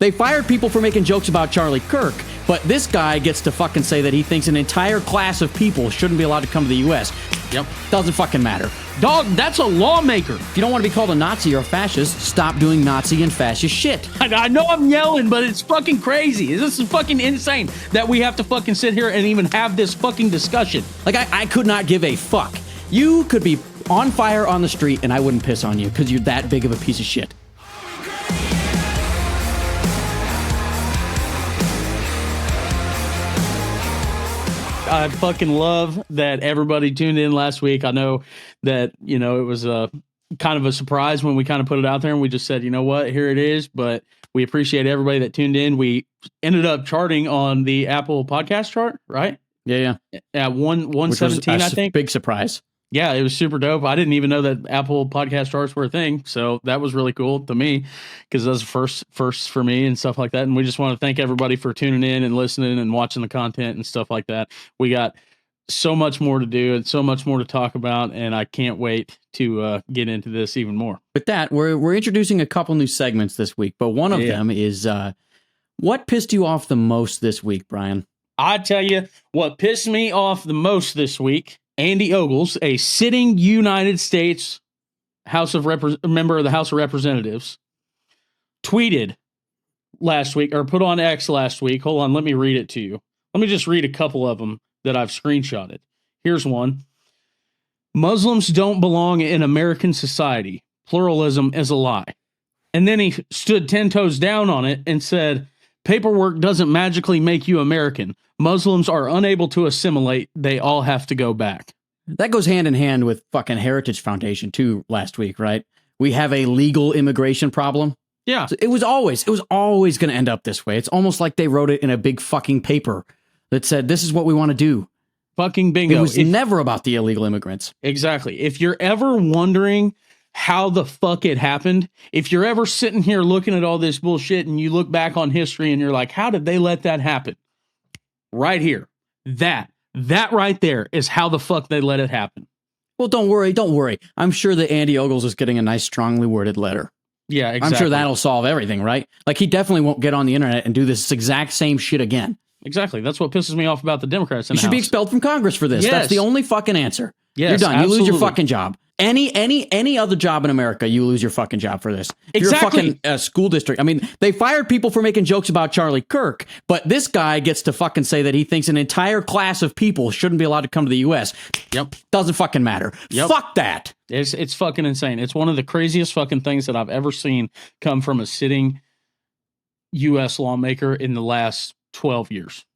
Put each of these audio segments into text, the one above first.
They fired people for making jokes about Charlie Kirk, but this guy gets to fucking say that he thinks an entire class of people shouldn't be allowed to come to the U.S. Yep. Doesn't fucking matter. Dog, that's a lawmaker. If you don't want to be called a Nazi or a fascist, stop doing Nazi and fascist shit. I know I'm yelling, but it's fucking crazy. This is fucking insane that we have to fucking sit here and even have this fucking discussion. Like, I could not give a fuck. You could be on fire on the street and I wouldn't piss on you because you're that big of a piece of shit. I fucking love that everybody tuned in last week. I know that, it was a kind of a surprise when we kind of put it out there and we just said, you know what, here it is. But we appreciate everybody that tuned in. We ended up charting on the Apple podcast chart, right? Yeah. At 117, I think. Big surprise. Yeah, it was super dope. I didn't even know that Apple podcast charts were a thing. So that was really cool to me because that was first for me and stuff like that. And we just want to thank everybody for tuning in and listening and watching the content and stuff like that. We got so much more to do and so much more to talk about. And I can't wait to get into this even more. With that, we're introducing a couple new segments this week, but one of them is what pissed you off the most this week, Brian? I tell you what pissed me off the most this week. Andy Ogles, a sitting United States member of the House of Representatives, tweeted last week or put on X last week. Hold on, let me read it to you. Let me just read a couple of them that I've screenshotted. Here's one. Muslims don't belong in American society. Pluralism is a lie. And then he stood 10 toes down on it and said, paperwork doesn't magically make you American. Muslims are unable to assimilate. They all have to go back. That goes hand in hand with fucking Heritage Foundation too last week, right? We have a legal immigration problem. Yeah. So it was always going to end up this way. It's almost like they wrote it in a big fucking paper that said, this is what we want to do. Fucking bingo. It was never about the illegal immigrants. Exactly. If you're ever wondering how the fuck it happened, if you're ever sitting here looking at all this bullshit and you look back on history and you're like, how did they let that happen? Right here. That right there is how the fuck they let it happen. Well, don't worry. I'm sure that Andy Ogles is getting a nice, strongly worded letter. Yeah, exactly. I'm sure that'll solve everything, right? Like, he definitely won't get on the internet and do this exact same shit again. Exactly. That's what pisses me off about the Democrats in the House. You should be expelled from Congress for this. Yes. That's the only fucking answer. Yes, you're done. Absolutely. You lose your fucking job. Any other job in America, you lose your fucking job for this. If exactly. You're a fucking school district. I mean, they fired people for making jokes about Charlie Kirk, but this guy gets to fucking say that he thinks an entire class of people shouldn't be allowed to come to the U.S. Yep. Doesn't fucking matter. Yep. Fuck that. It's fucking insane. It's one of the craziest fucking things that I've ever seen come from a sitting U.S. lawmaker in the last 12 years.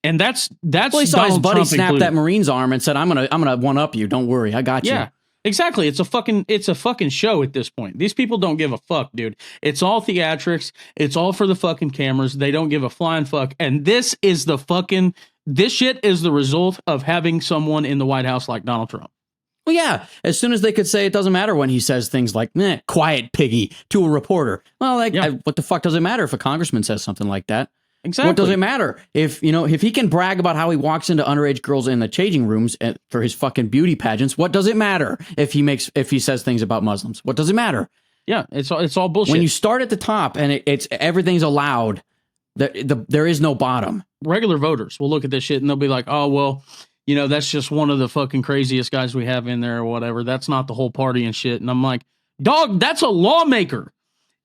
And that's well, he saw Donald his buddy Trump snap included. that Marine's arm and said, I'm gonna one up you. Don't worry, I got you. Yeah, exactly. It's a fucking show at this point. These people don't give a fuck, dude. It's all theatrics. It's all for the fucking cameras. They don't give a flying fuck. And this shit is the result of having someone in the White House like Donald Trump. Well, yeah. As soon as they could say it doesn't matter when he says things like "quiet piggy" to a reporter. Well, what the fuck does it matter if a congressman says something like that? Exactly. What does it matter if he can brag about how he walks into underage girls in the changing rooms for his fucking beauty pageants? What does it matter if he says things about Muslims? What does it matter? Yeah, it's all bullshit. When you start at the top and it's everything's allowed, there is no bottom. Regular voters will look at this shit and they'll be like, oh well, that's just one of the fucking craziest guys we have in there or whatever. That's not the whole party and shit. And I'm like, dog, that's a lawmaker.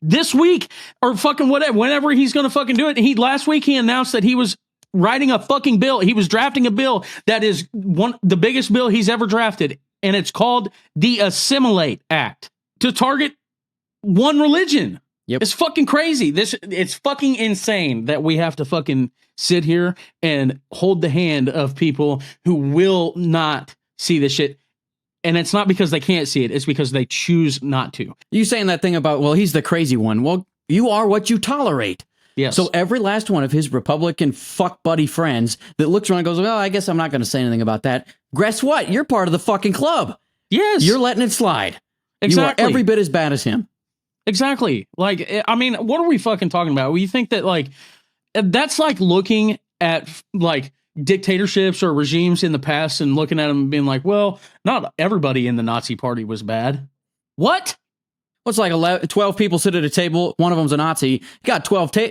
This week or fucking whatever, whenever he's going to fucking do it. Last week he announced that he was writing a fucking bill. He was drafting a bill that is the biggest bill he's ever drafted. And it's called the Assimilate Act to target one religion. Yep. It's fucking crazy. It's fucking insane that we have to fucking sit here and hold the hand of people who will not see this shit. And it's not because they can't see it. It's because they choose not to. You saying that thing about, well, he's the crazy one. Well, you are what you tolerate. Yes. So every last one of his Republican fuck buddy friends that looks around and goes, well, I guess I'm not going to say anything about that. Guess what? You're part of the fucking club. Yes. You're letting it slide. Exactly. You are every bit as bad as him. Exactly. Like, I mean, what are we fucking talking about? Well, you think that, like, that's like looking at, like, dictatorships or regimes in the past and looking at them and being like, well, not everybody in the Nazi party was bad. What? What's like 12 people sit at a table, one of them's a Nazi. You got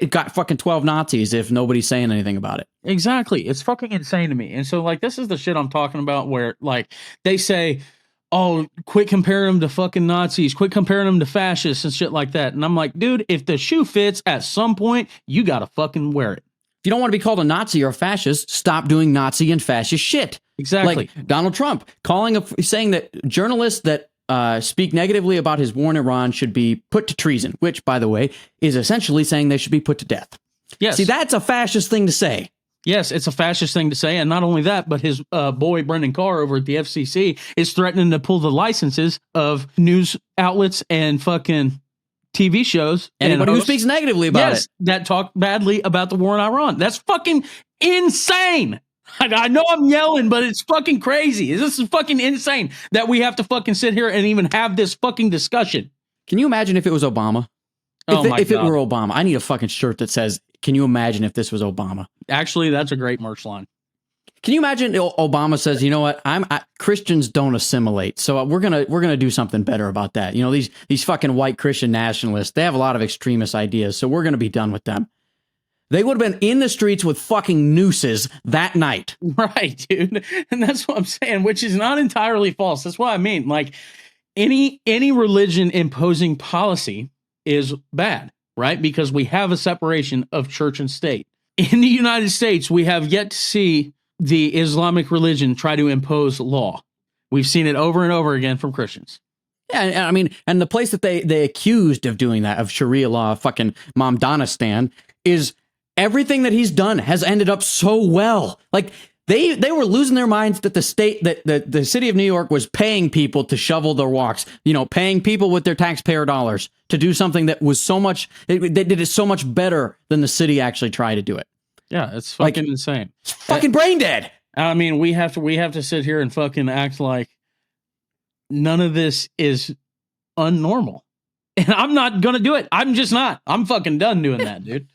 got fucking 12 Nazis if nobody's saying anything about it. Exactly. It's fucking insane to me. And so, like, this is the shit I'm talking about where, like, they say, oh, quit comparing them to fucking Nazis, quit comparing them to fascists and shit like that. And I'm like, dude, if the shoe fits at some point, you gotta fucking wear it. If you don't want to be called a Nazi or a fascist, stop doing Nazi and fascist shit. Exactly. Like Donald Trump saying that journalists that speak negatively about his war in Iran should be put to treason, which, by the way, is essentially saying they should be put to death. Yes. See, that's a fascist thing to say. Yes, it's a fascist thing to say. And not only that, but his boy, Brendan Carr, over at the FCC, is threatening to pull the licenses of news outlets and fucking TV shows. Anybody who speaks negatively about it. That talk badly about the war in Iran. That's fucking insane. I know I'm yelling, but it's fucking crazy. This is fucking insane that we have to fucking sit here and even have this fucking discussion. Can you imagine if it was Obama? If it were Obama, I need a fucking shirt that says, can you imagine if this was Obama? Actually, that's a great merch line. Can you imagine Obama says, you know what, Christians don't assimilate, so we're gonna do something better about that. You know, these fucking white Christian nationalists, they have a lot of extremist ideas, so we're gonna be done with them. They would have been in the streets with fucking nooses that night. Right, dude. And that's what I'm saying, which is not entirely false. That's what I mean. Like, any religion imposing policy is bad, right? Because we have a separation of church and state. In the United States, we have yet to see the Islamic religion try to impose law. We've seen it over and over again from Christians. Yeah, I mean, and the place that they accused of doing that, of Sharia law, fucking Mamdanistan, is everything that he's done has ended up so well. Like, they were losing their minds that the city of New York was paying people to shovel their walks, you know, paying people with their taxpayer dollars to do something that was so much, they did it so much better than the city actually tried to do it. Yeah, it's fucking insane. It's fucking brain dead. I mean, we have to sit here and fucking act like none of this is unnormal. And I'm not going to do it. I'm just not. I'm fucking done doing that, dude.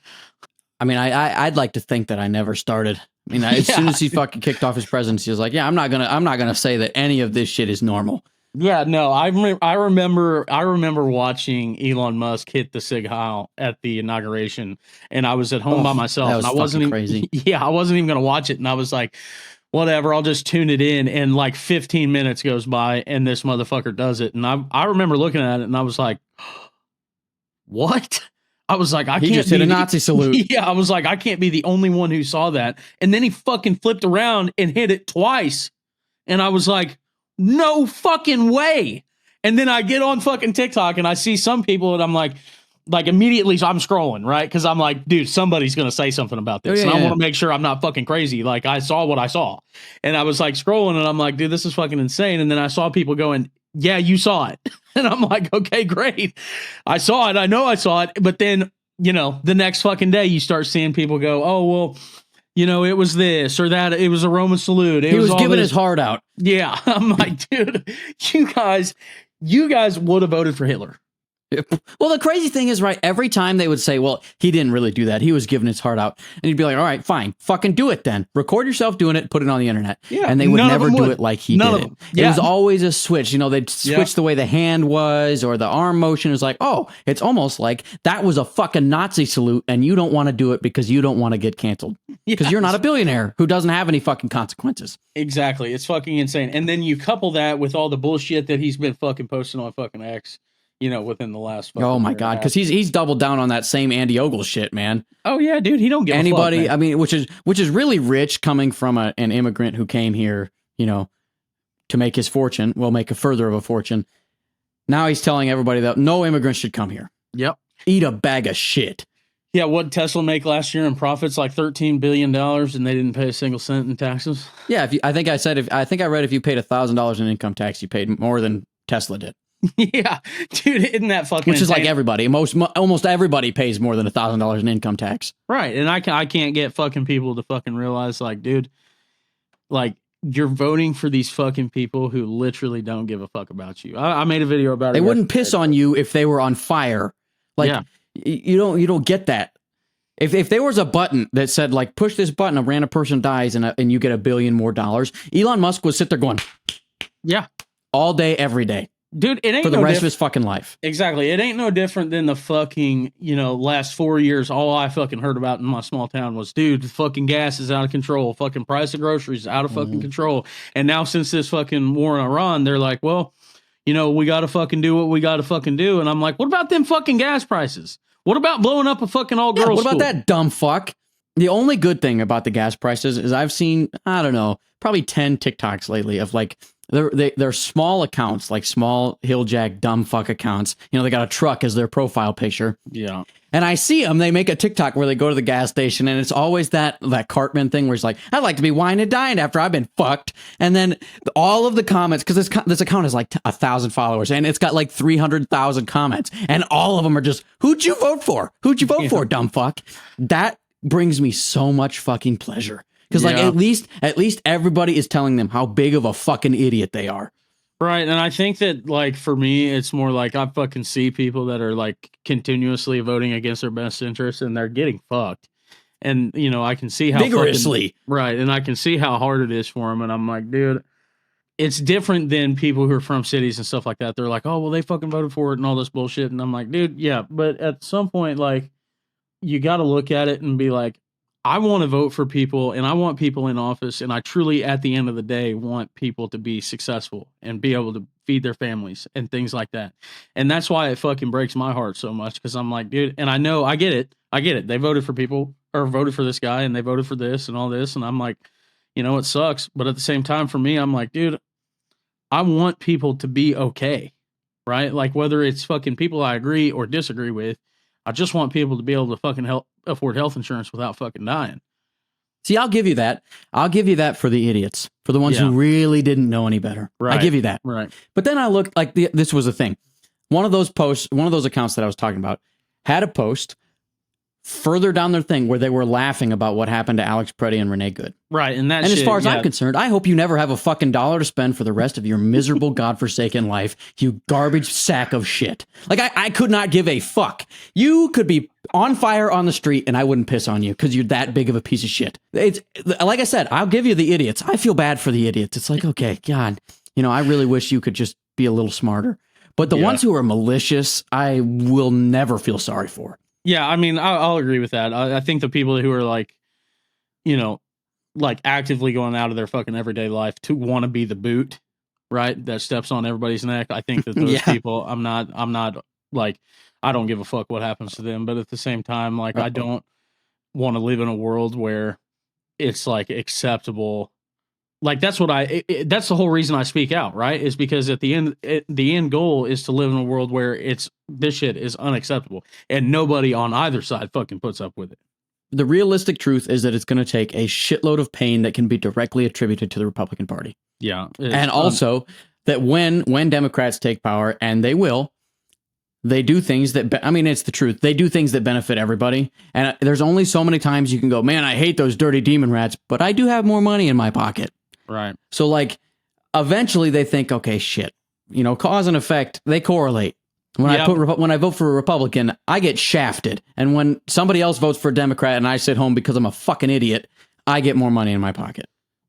I mean, I'd like to think that I never started. I mean, as soon as he fucking kicked off his presidency, he was like, yeah, I'm not gonna say that any of this shit is normal. Yeah, no, I remember watching Elon Musk hit the Sig Heil at the inauguration, and I was at home by myself. That was and I wasn't even crazy. Yeah, I wasn't even gonna watch it, and I was like, whatever, I'll just tune it in. And like 15 minutes goes by, and this motherfucker does it, and I remember looking at it, and I was like, what? I was like, He just hit a Nazi salute. Yeah, I was like, I can't be the only one who saw that. And then he fucking flipped around and hit it twice, and I was like, no fucking way. And then I get on fucking TikTok and I see some people and I'm like immediately I'm scrolling, right? Because I'm like, dude, somebody's going to say something about this. And I want to make sure I'm not fucking crazy. Like, I saw what I saw. And I was like scrolling and I'm like, dude, this is fucking insane. And then I saw people going, yeah, you saw it. And I'm like, okay, great. I saw it. I know I saw it. But then, you know, the next fucking day you start seeing people go, oh, well, you know, it was this or that. It was a Roman salute. He was giving his heart out. Yeah. I'm like, dude, you guys would have voted for Hitler. Well, the crazy thing is, right, every time they would say, well, he didn't really do that. He was giving his heart out. And he'd be like, all right, fine, fucking do it then. Record yourself doing it, put it on the internet. Yeah, and they would never do it like he did it. Yeah. It was always a switch. You know, they'd switch the way the hand was or the arm motion. Is like, oh, it's almost like that was a fucking Nazi salute and you don't want to do it because you don't want to get canceled. Because you're not a billionaire who doesn't have any fucking consequences. Exactly. It's fucking insane. And then you couple that with all the bullshit that he's been fucking posting on fucking X. You know, within the last. Oh my god, because he's doubled down on that same Andy Ogles shit, man. Oh yeah, dude, he don't give anybody. A fuck, man. I mean, which is really rich coming from an immigrant who came here, you know, to make his fortune. Well, make a further of a fortune. Now he's telling everybody that no immigrants should come here. Yep, eat a bag of shit. Yeah, what did Tesla make last year in profits? Like $13 billion, and they didn't pay a single cent in taxes. Yeah, I think I read if you paid $1,000 in income tax, you paid more than Tesla did. Yeah, dude, isn't that fucking Which is insane? Like everybody. Almost everybody pays more than $1,000 in income tax. Right, and I can't get fucking people to fucking realize, like, dude, like, you're voting for these fucking people who literally don't give a fuck about you. I made a video about it. They wouldn't piss on you if they were on fire. Like, yeah. you don't get that. If there was a button that said, like, push this button, a random person dies and you get $1 billion more dollars, Elon Musk would sit there going, yeah, all day, every day. Dude, it ain't for the rest of his fucking life. Exactly. It ain't no different than the fucking, last 4 years. All I fucking heard about in my small town was, dude, the fucking gas is out of control. Fucking price of groceries is out of fucking control. And now since this fucking war in Iran, they're like, well, we got to fucking do what we got to fucking do. And I'm like, what about them fucking gas prices? What about blowing up a fucking all-girls What about school? that dumb fuck? The only good thing about the gas prices is I've seen, I don't know, probably 10 TikToks lately of like, they're small accounts, like small hilljack dumb fuck accounts. They got a truck as their profile picture. Yeah. And I see them, they make a TikTok where they go to the gas station and it's always that Cartman thing where it's like, I'd like to be wine and dined after I've been fucked. And then all of the comments, because this account has like 1,000 followers and it's got like 300,000 comments. And all of them are just, who'd you vote for? Who'd you vote for, dumb fuck? That brings me so much fucking pleasure. Because like at least everybody is telling them how big of a fucking idiot they are. Right. And I think that like for me, it's more like I fucking see people that are like continuously voting against their best interests and they're getting fucked. And, I can see how vigorously. Right. And I can see how hard it is for them. And I'm like, dude, it's different than people who are from cities and stuff like that. They're like, oh, well, they fucking voted for it and all this bullshit. And I'm like, dude, yeah. But at some point, like, you got to look at it and be like, I want to vote for people and I want people in office. And I truly, at the end of the day, want people to be successful and be able to feed their families and things like that. And that's why it fucking breaks my heart so much. Cause I'm like, dude, and I know I get it. They voted for people or voted for this guy and they voted for this and all this. And I'm like, it sucks. But at the same time for me, I'm like, dude, I want people to be okay. Right. Like whether it's fucking people I agree or disagree with, I just want people to be able to fucking afford health insurance without fucking dying. See, I'll give you that. I'll give you that for the idiots, for the ones who really didn't know any better. Right. I give you that. Right. But then I looked like this was a thing. One of those posts, one of those accounts that I was talking about had a post further down their thing where they were laughing about what happened to Alex Preddy and Renee Good. Right. And as far as I'm concerned, I hope you never have a fucking dollar to spend for the rest of your miserable, godforsaken life, you garbage sack of shit. Like, I could not give a fuck. You could be on fire on the street and I wouldn't piss on you because you're that big of a piece of shit. It's like I said, I'll give you the idiots. I feel bad for the idiots. It's like, okay, God, I really wish you could just be a little smarter. But the ones who are malicious, I will never feel sorry for. Yeah, I mean, I'll agree with that. I think the people who are like, like actively going out of their fucking everyday life to want to be the boot, right? That steps on everybody's neck. I think that those people, I'm not like, I don't give a fuck what happens to them. But at the same time, like, I don't want to live in a world where it's like acceptable. Like that's what that's the whole reason I speak out, right? Is because at the end goal is to live in a world where this shit is unacceptable and nobody on either side fucking puts up with it. The realistic truth is that it's going to take a shitload of pain that can be directly attributed to the Republican Party. Yeah. And also that when Democrats take power, and they will, they do things that, it's the truth. They do things that benefit everybody. And there's only so many times you can go, man, I hate those dirty demon rats, but I do have more money in my pocket. Right. So like eventually they think, okay, shit, cause and effect, they correlate. When I vote for a Republican, I get shafted. And when somebody else votes for a Democrat and I sit home because I'm a fucking idiot, I get more money in my pocket.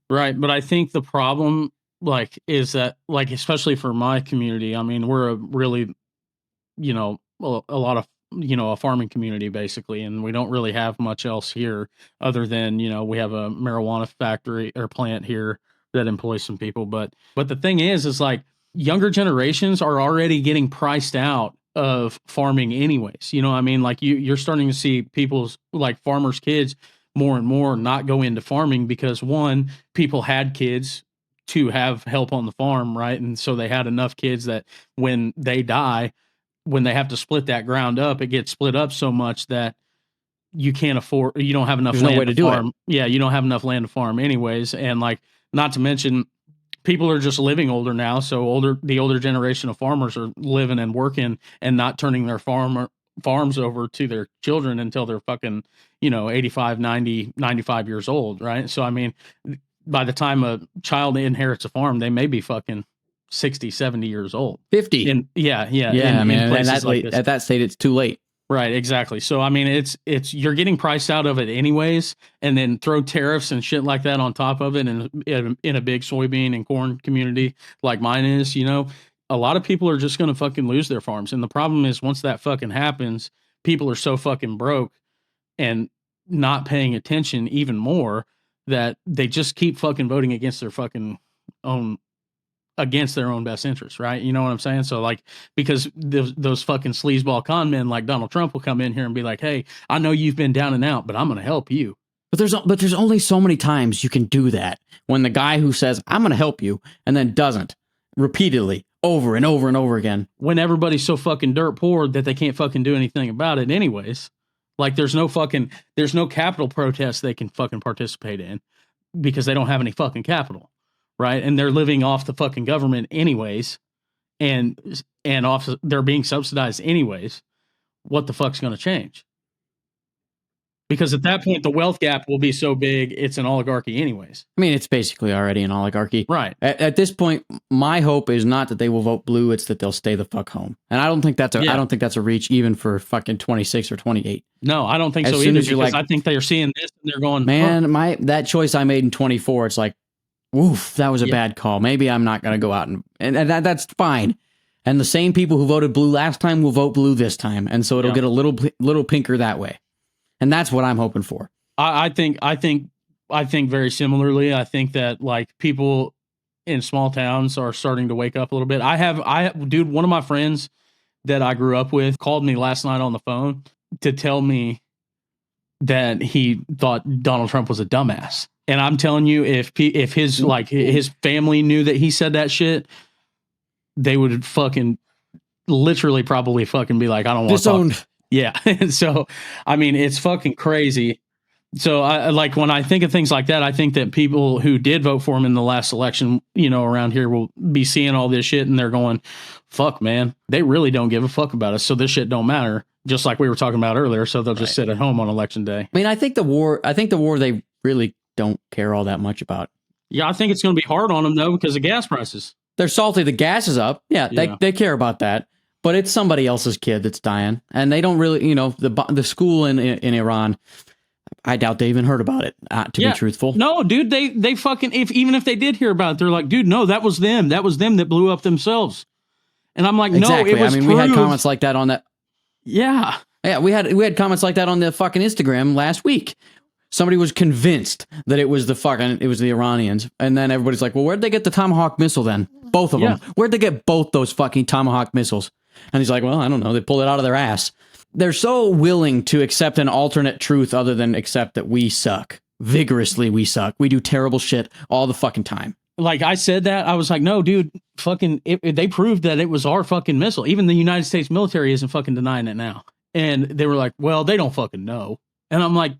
Right. But I think the problem is that especially for my community, I mean, we're a really, a lot of, a farming community basically. And we don't really have much else here other than, we have a marijuana factory or plant here that employs some people. But the thing is like younger generations are already getting priced out of farming anyways. Like you're starting to see people's like farmers' kids more and more not go into farming because one, people had kids to have help on the farm. Right. And so they had enough kids that when they die, when they have to split that ground up, it gets split up so much that you can't afford, you don't have enough land to farm. Yeah, you don't have enough land to farm anyways. And like, not to mention, people are just living older now. So the older generation of farmers are living and working and not turning their farms over to their children until they're fucking, 85, 90, 95 years old. Right. So, I mean, by the time a child inherits a farm, they may be fucking 60, 70 years old. 50. Yeah. At that state, it's too late. Right, exactly. So, I mean, it's you're getting priced out of it anyways, and then throw tariffs and shit like that on top of it, and in a big soybean and corn community like mine is, a lot of people are just going to fucking lose their farms. And the problem is once that fucking happens, people are so fucking broke and not paying attention even more that they just keep fucking voting against their fucking own, against their own best interests, right? You know what I'm saying? So like, because those fucking sleazeball con men like Donald Trump will come in here and be like, hey, I know you've been down and out, but I'm going to help you. But there's only so many times you can do that when the guy who says, I'm going to help you, and then doesn't repeatedly over and over and over again. When everybody's so fucking dirt poor that they can't fucking do anything about it anyways. Like there's no capital protest they can fucking participate in because they don't have any fucking capital, right? And they're living off the fucking government anyways, and off they're being subsidized anyways. What the fuck's going to change? Because at that point, the wealth gap will be so big, it's an oligarchy anyways. I mean, it's basically already an oligarchy. Right. At this point, my hope is not that they will vote blue, it's that they'll stay the fuck home. And I don't think that's a reach even for fucking 26 or 28. No, I don't think so either, because I think they're seeing this and they're going, man, that choice I made in 24, it's like, woof, that was a bad call. Maybe I'm not going to go out and that's fine. And the same people who voted blue last time will vote blue this time. And so it'll get a little pinker that way. And that's what I'm hoping for. I think very similarly. I think that like people in small towns are starting to wake up a little bit. Dude, one of my friends that I grew up with called me last night on the phone to tell me that he thought Donald Trump was a dumbass. And I'm telling you, if his family knew that he said that shit, they would fucking literally probably fucking be like, I don't want to talk. Yeah. So, I mean, it's fucking crazy. So I like when I think of things like that, I think that people who did vote for him in the last election, around here will be seeing all this shit and they're going, fuck, man, they really don't give a fuck about us. So this shit don't matter. Just like we were talking about earlier. So they'll just sit at home on election day. I mean, I think the war they really don't care all that much about. Yeah. I think it's going to be hard on them though, because of gas prices. They're salty. The gas is up. Yeah. They care about that. But it's somebody else's kid that's dying, and they don't really, the school in Iran. I doubt they even heard about it. To be truthful, no, dude, they fucking even if they did hear about it, they're like, dude, no, that was them that blew up themselves. And I'm like, exactly. No, it was. We had comments like that on that. Yeah, we had comments like that on the fucking Instagram last week. Somebody was convinced that it was the Iranians, and then everybody's like, well, where'd they get the Tomahawk missile then? Both of them. Where'd they get both those fucking Tomahawk missiles? And he's like, well, I don't know. They pulled it out of their ass. They're so willing to accept an alternate truth other than accept that we suck. Vigorously, we suck. We do terrible shit all the fucking time. Like I said that, I was like, no, dude, fucking, they proved that it was our fucking missile. Even the United States military isn't fucking denying it now. And they were like, well, they don't fucking know. And I'm like,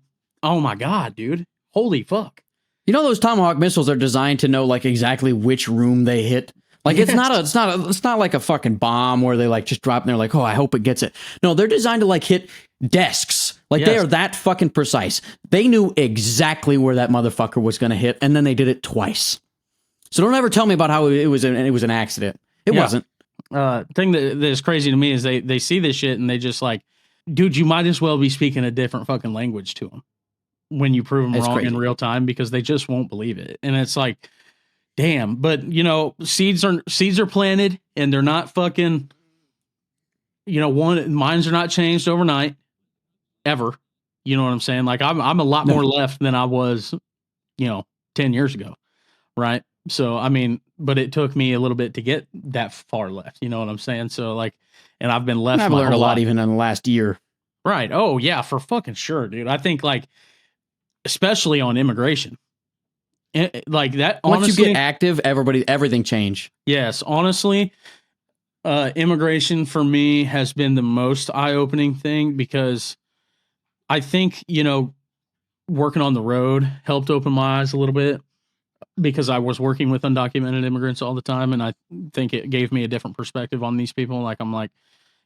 oh my God, dude. Holy fuck. Those Tomahawk missiles are designed to know like exactly which room they hit. Like it's not like a fucking bomb where they like just drop and they're like, oh, I hope it gets it. No, they're designed to like hit desks. Like they are that fucking precise. They knew exactly where that motherfucker was going to hit, and then they did it twice. So don't ever tell me about how it was an accident. It wasn't. Thing that is crazy to me is they see this shit and they just like, dude, you might as well be speaking a different fucking language to them when you prove them wrong in real time, because they just won't believe it. And it's like, damn, but seeds are planted and they're not fucking, minds are not changed overnight ever. You know what I'm saying? Like I'm a lot more left than I was, 10 years ago. Right. So, I mean, but it took me a little bit to get that far left. You know what I'm saying? So like, and I've been left. I've learned a lot even in the last year. Right. Oh yeah, for fucking sure, dude. I think like, especially on immigration. Like that, honestly, once you get active, everything change. Yes, honestly, immigration for me has been the most eye-opening thing, because I think working on the road helped open my eyes a little bit, because I was working with undocumented immigrants all the time, and I think it gave me a different perspective on these people. Like I'm like,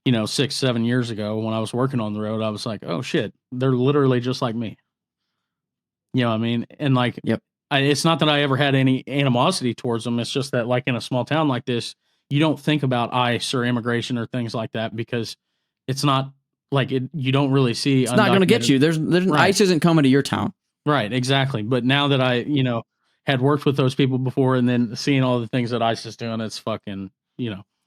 6-7 years ago when I was working on the road, I was like, oh shit, they're literally just like me. You know what I mean? And like, yep. It's not that I ever had any animosity towards them. It's just that like in a small town like this, you don't think about ICE or immigration or things like that, because it's not like it. You don't really see. It's not going to get you. There's right. ICE isn't coming to your town. Right. Exactly. But now that I, had worked with those people before, and then seeing all the things that ICE is doing, it's fucking,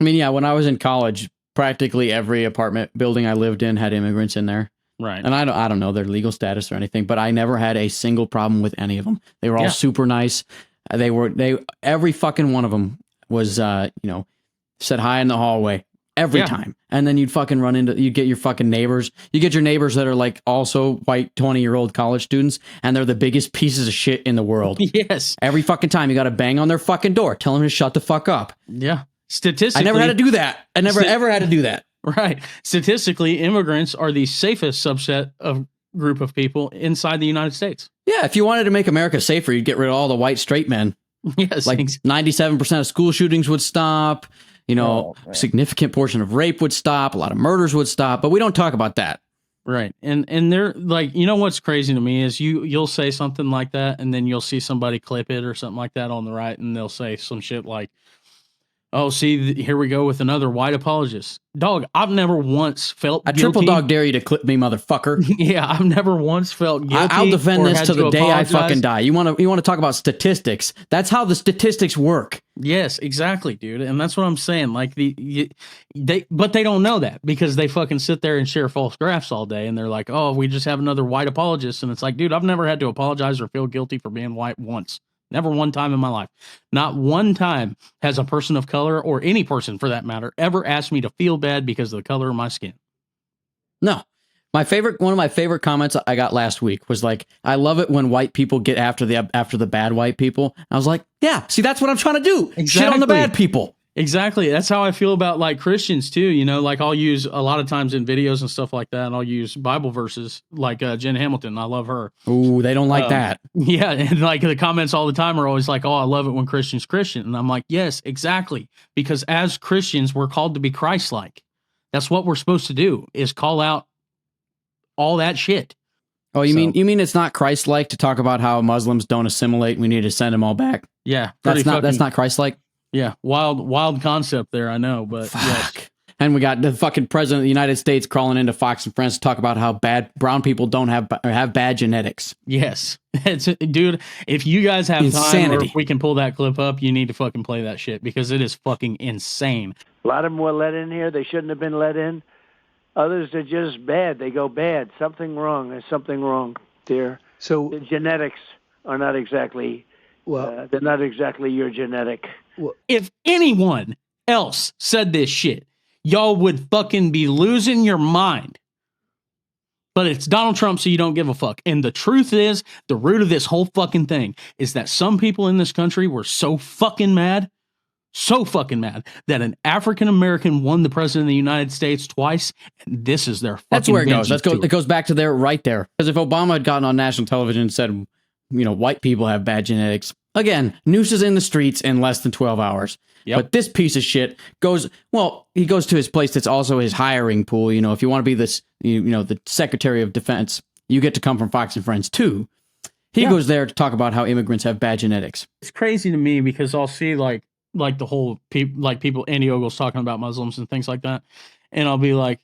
I mean, yeah, when I was in college, practically every apartment building I lived in had immigrants in there. Right. And I don't know their legal status or anything, but I never had a single problem with any of them. They were all super nice. Every fucking one of them was, said hi in the hallway every time. And then you'd get your fucking neighbors. You get your neighbors that are like also white 20-year-old college students, and they're the biggest pieces of shit in the world. Yes. Every fucking time you got to bang on their fucking door, tell them to shut the fuck up. Yeah. Statistically, I never had to do that. I never ever had to do that. Right. Statistically, immigrants are the safest subset of group of people inside the United States. Yeah, if you wanted to make America safer, you'd get rid of all the white straight men. Yes. Like 97% of school shootings would stop. Significant portion of rape would stop. A lot of murders would stop. But we don't talk about that. Right. And they're like, what's crazy to me is you'll say something like that, and then you'll see somebody clip it or something like that on the right, and they'll say some shit like, oh, see, here we go with another white apologist. Dog, I've never once felt guilty. Triple dog dare you to clip me, motherfucker. Yeah, I've never once felt guilty. I'll defend this to the day I fucking die. You want to talk about statistics? That's how the statistics work. Yes, exactly, dude. And that's what I'm saying. Like but they don't know that because they fucking sit there and share false graphs all day, and they're like, oh, we just have another white apologist, and it's like, dude, I've never had to apologize or feel guilty for being white once. Never one time in my life. Not one time has a person of color, or any person for that matter, ever asked me to feel bad because of the color of my skin. No. One of my favorite comments I got last week was like, I love it when white people get after the bad white people. I was like, yeah, see, that's what I'm trying to do. Exactly. Shit on the bad people. Exactly. That's how I feel about like Christians too. Like I'll use a lot of times in videos and stuff like that. And I'll use Bible verses like Jen Hamilton. I love her. Ooh, they don't like that. Yeah. And like the comments all the time are always like, oh, I love it when Christians Christian. And I'm like, yes, exactly. Because as Christians, we're called to be Christ-like. That's what we're supposed to do, is call out all that shit. Oh, you mean it's not Christ-like to talk about how Muslims don't assimilate? We need to send them all back. Yeah. That's not Christ-like. Yeah, wild concept there, I know, but fuck. Yes. And we got the fucking president of the United States crawling into Fox and Friends to talk about how bad brown people don't have bad genetics. Yes. Dude, if you guys have Insanity. time, or if we can pull that clip up, you need to fucking play that shit because it is fucking insane. A lot of them were let in here. They shouldn't have been let in. Others are just bad. They go bad. Something wrong. There's something wrong there. So the genetics are not exactly, they're not exactly your genetic. If anyone else said this shit, y'all would fucking be losing your mind. But it's Donald Trump, so you don't give a fuck. And the truth is, the root of this whole fucking thing is that some people in this country were so fucking mad, that an African American won the president of the United States twice, and this is their fucking That's where it goes. It goes back to there right there. Because if Obama had gotten on national television and said, white people have bad genetics, again, nooses in the streets in less than 12 hours. Yep. But this piece of shit he goes to his place that's also his hiring pool. If you want to be this, the Secretary of Defense, you get to come from Fox and Friends too. He goes there to talk about how immigrants have bad genetics. It's crazy to me because I'll see like the whole people, Andy Ogles talking about Muslims and things like that. And I'll be like,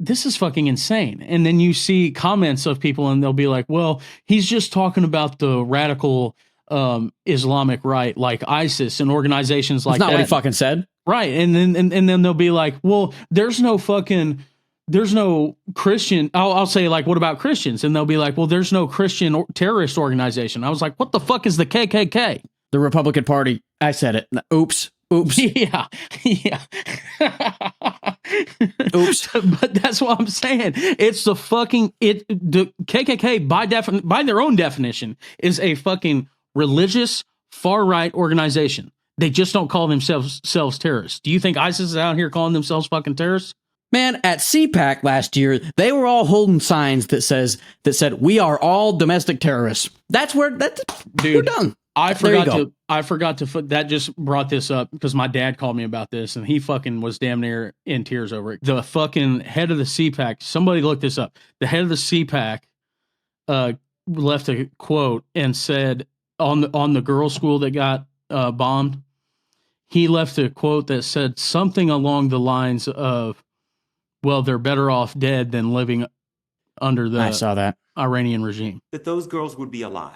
this is fucking insane. And then you see comments of people and they'll be like, well, he's just talking about the radical Islamic right, like ISIS and organizations like that. That's not what he fucking said. Right. And then they'll be like, well, there's no Christian. I'll say like, what about Christians? And they'll be like, well, there's no Christian terrorist organization. I was like, what the fuck is the KKK? The Republican Party. I said it. Oops. Yeah. Oops. But that's what I'm saying. It's the KKK by their own definition is a fucking religious far right organization. They just don't call themselves terrorists. Do you think ISIS is out here calling themselves fucking terrorists? Man, at CPAC last year, they were all holding signs that said we are all domestic terrorists. We're done. I forgot to that just brought this up because my dad called me about this and he fucking was damn near in tears over it. The fucking head of the CPAC, somebody look this up. The head of the CPAC left a quote and said on the girls' school that got bombed, he left a quote that said something along the lines of, well, they're better off dead than living under the I saw that. Iranian regime. That those girls would be alive.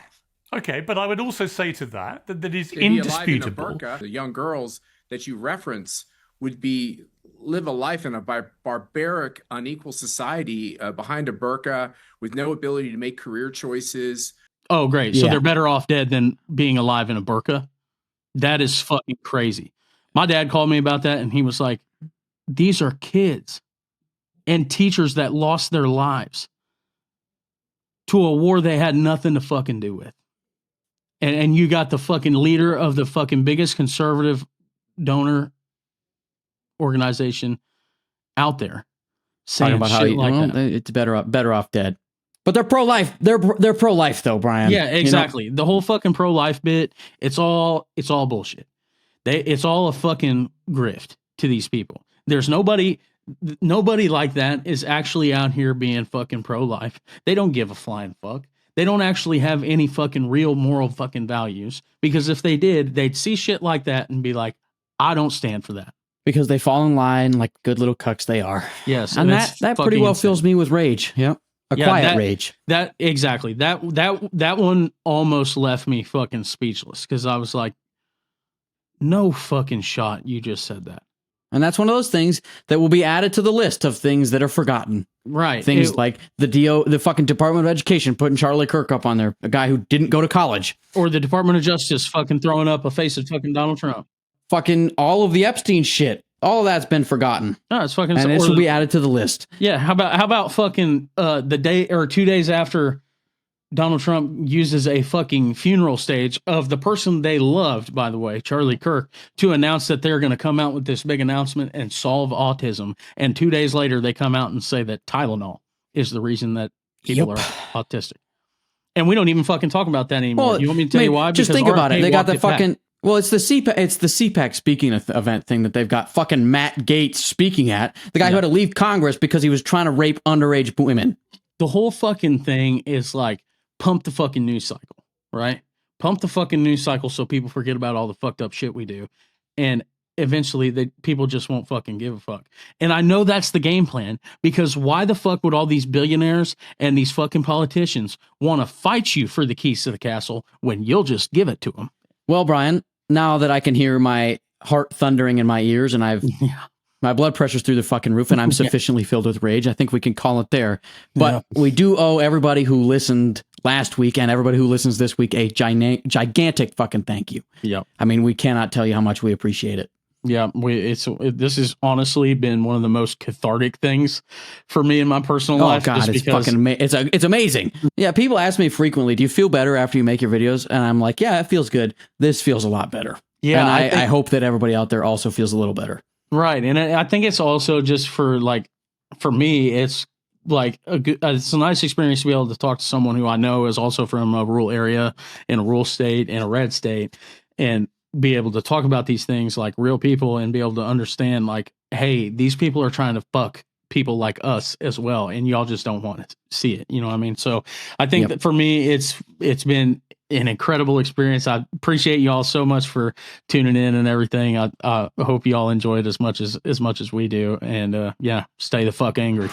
Okay, but I would also say to that is indisputable. The young girls that you reference would be live a life in a barbaric, unequal society behind a burqa with no ability to make career choices. Oh, great. So they're better off dead than being alive in a burqa? That is fucking crazy. My dad called me about that, and he was like, these are kids and teachers that lost their lives to a war they had nothing to fucking do with. And you got the fucking leader of the fucking biggest conservative donor organization out there saying about shit how like that. It's better off dead. But they're pro-life. They're pro-life though, Brian. Yeah, exactly. The whole fucking pro-life bit, it's all bullshit. It's all a fucking grift to these people. There's nobody like that is actually out here being fucking pro-life. They don't give a flying fuck. They don't actually have any fucking real moral fucking values, because if they did, they'd see shit like that and be like, I don't stand for that. Because they fall in line like good little cucks they are. Yes. And that pretty well fills me with rage. Yep. Quiet rage. That exactly. That one almost left me fucking speechless, because I was like, no fucking shot you just said that. And that's one of those things that will be added to the list of things that are forgotten. Right. Things like the fucking Department of Education putting Charlie Kirk up on there, a guy who didn't go to college. Or the Department of Justice fucking throwing up a face of fucking Donald Trump. Fucking all of the Epstein shit. All of that's been forgotten. No, it's fucking. And this will be added to the list. Yeah. How about fucking the day or 2 days after Donald Trump uses a fucking funeral stage of the person they loved, by the way, Charlie Kirk, to announce that they're going to come out with this big announcement and solve autism. And 2 days later, they come out and say that Tylenol is the reason that people are autistic. And we don't even fucking talk about that anymore. Well, you want me to tell you why? Just think about it. They got the fucking... Well, it's the CPAC speaking event thing that they've got fucking Matt Gaetz speaking at. The guy who had to leave Congress because he was trying to rape underage women. The whole fucking thing is like, pump the fucking news cycle, right? Pump the fucking news cycle so people forget about all the fucked up shit we do. And eventually people just won't fucking give a fuck. And I know that's the game plan, because why the fuck would all these billionaires and these fucking politicians want to fight you for the keys to the castle when you'll just give it to them? Well, Brian, now that I can hear my heart thundering in my ears and my blood pressure's through the fucking roof and I'm sufficiently filled with rage, I think we can call it there. But we do owe everybody who listened last week and everybody who listens this week a gigantic fucking thank you. Yeah. I mean, we cannot tell you how much we appreciate it. Yeah, this has honestly been one of the most cathartic things for me in my personal life. Oh God, it's fucking it's amazing. Yeah, people ask me frequently, "Do you feel better after you make your videos?" And I'm like, "Yeah, it feels good. This feels a lot better." Yeah, and I hope that everybody out there also feels a little better. Right, and I think it's also just for me, it's like it's a nice experience to be able to talk to someone who I know is also from a rural area, in a rural state, in a red state, and be able to talk about these things like real people and be able to understand, like, hey, these people are trying to fuck people like us as well, and y'all just don't want to see it. You know what I mean? So I think that for me, it's been an incredible experience. I appreciate y'all so much for tuning in and everything. I hope y'all enjoy it as much as we do. And stay the fuck angry.